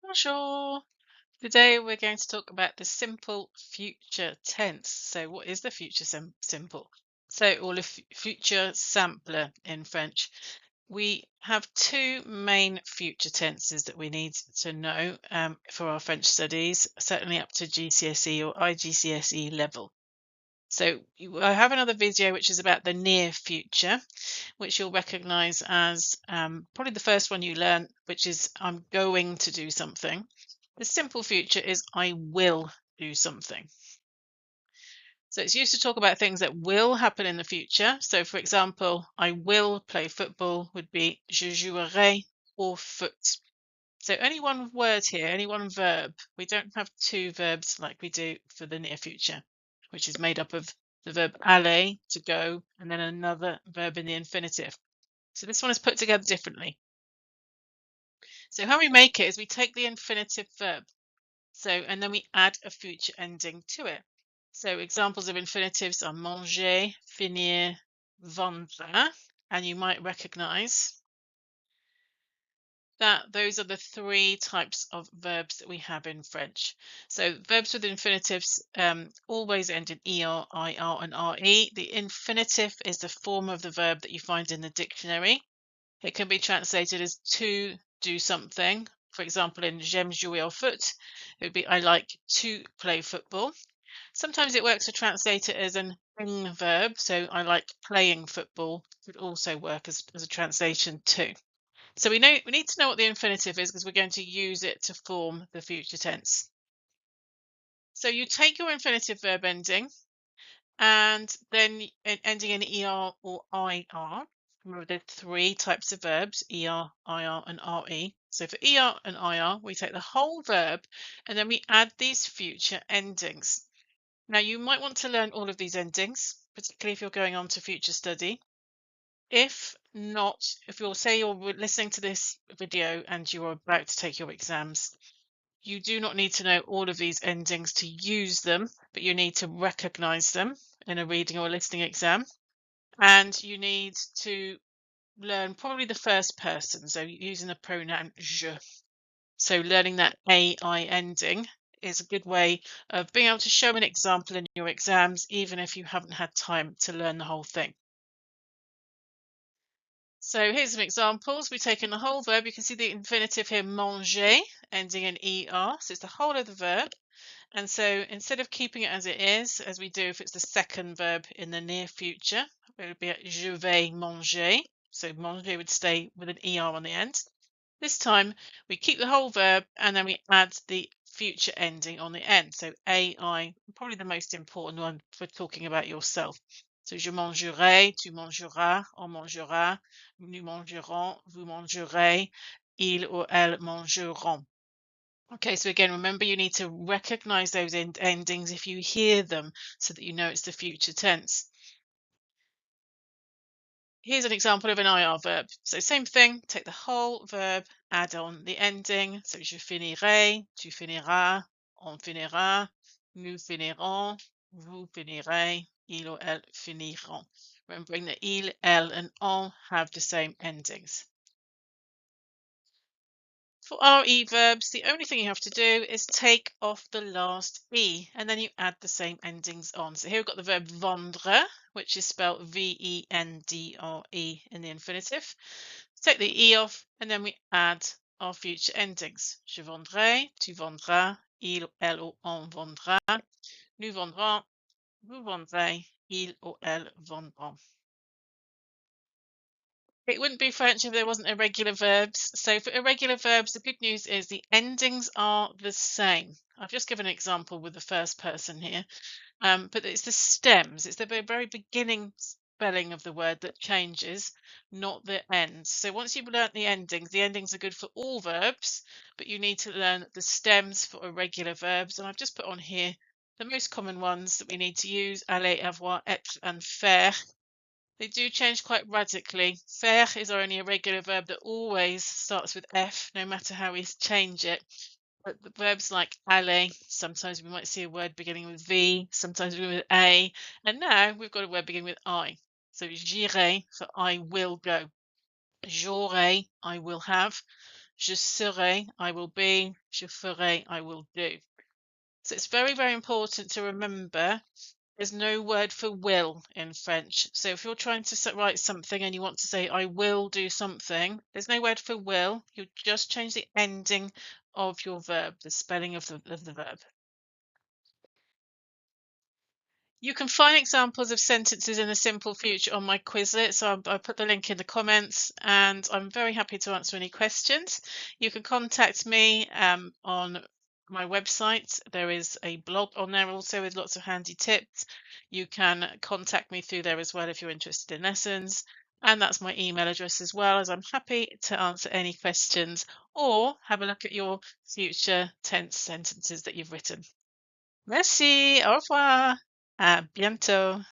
Bonjour. Today we're going to talk about the simple future tense. So, what is the future simple? So, or le futur simple in French. We have two main future tenses that we need to know for our French studies, certainly up to GCSE or IGCSE level. So, I have another video which is about the near future, which you'll recognize as probably the first one you learn, which is I'm going to do something. The simple future is I will do something. So it's used to talk about things that will happen in the future. So, for example, I will play football would be je jouerai au foot. So only one word here, only one verb. We don't have two verbs like we do for the near future, which is made up of the verb aller, to go, and then another verb in the infinitive. So this one is put together differently. So how we make it is we take the infinitive verb, and then we add a future ending to it. So examples of infinitives are manger, finir, vendre, and you might recognize that those are the three types of verbs that we have in French. So verbs with infinitives always end in er, ir, and re. The infinitive is the form of the verb that you find in the dictionary. It can be translated as to do something. For example, in j'aime jouer au foot, it would be I like to play football. Sometimes it works to translate it as an ing verb, so I like playing football would also work as a translation too. So we need to know what the infinitive is because we're going to use it to form the future tense. So you take your infinitive verb ending and then ending in er or ir. Remember, there are three types of verbs, er, ir, and re. So for er and ir, we take the whole verb and then we add these future endings. Now, you might want to learn all of these endings, particularly if you're going on to future study. If not, if you're listening to this video and you're about to take your exams, you do not need to know all of these endings to use them, but you need to recognize them in a reading or listening exam. And you need to learn probably the first person, so using the pronoun je. So learning that AI ending is a good way of being able to show an example in your exams, even if you haven't had time to learn the whole thing. So here's some examples. We've taken the whole verb. You can see the infinitive here, manger, ending in er. So it's the whole of the verb. And so instead of keeping it as it is, as we do if it's the second verb in the near future, it would be je vais manger. So manger would stay with an er on the end. This time we keep the whole verb and then we add the future ending on the end. So AI, probably the most important one for talking about yourself. So je mangerai, tu mangeras, on mangera, nous mangerons, vous mangerez, il ou elles mangeront. Okay, so again, remember you need to recognize those endings if you hear them so that you know it's the future tense. Here's an example of an IR verb. So same thing, take the whole verb, add on the ending. So je finirai, tu finiras, on finira, nous finirons, vous finirez, il ou elle finiront. Remembering that il, elle, and on have the same endings. For RE verbs, the only thing you have to do is take off the last E and then you add the same endings on. So here we've got the verb vendre, which is spelled V-E-N-D-R-E in the infinitive. Take the E off and then we add our future endings. Je vendrai, tu vendras, il, elle ou on vendra, nous vendrons, vous vendrez, il ou elle vendront. It wouldn't be French if there wasn't irregular verbs. So for irregular verbs, the good news is the endings are the same. I've just given an example with the first person here, but it's the stems. It's the very beginning spelling of the word that changes, not the end. So once you've learnt the endings are good for all verbs, but you need to learn the stems for irregular verbs. And I've just put on here the most common ones that we need to use, aller, avoir, être, and faire. They do change quite radically. Faire is our only irregular verb that always starts with F, no matter how we change it. But the verbs like aller, sometimes we might see a word beginning with V, sometimes beginning with A, and now we've got a word beginning with I. So j'irai for I will go. J'aurai, I will have. Je serai, I will be. Je ferai, I will do. So it's very, very important to remember there's no word for will in French. So if you're trying to write something and you want to say, I will do something, there's no word for will. You just change the ending of your verb, the spelling of the verb. You can find examples of sentences in the simple future on my Quizlet, so I put the link in the comments, and I'm very happy to answer any questions. You can contact me on my website. There is a blog on there also with lots of handy tips. You can contact me through there as well if you're interested in lessons, and that's my email address as well, as I'm happy to answer any questions or have a look at your future tense sentences that you've written. Merci, au revoir, à bientôt.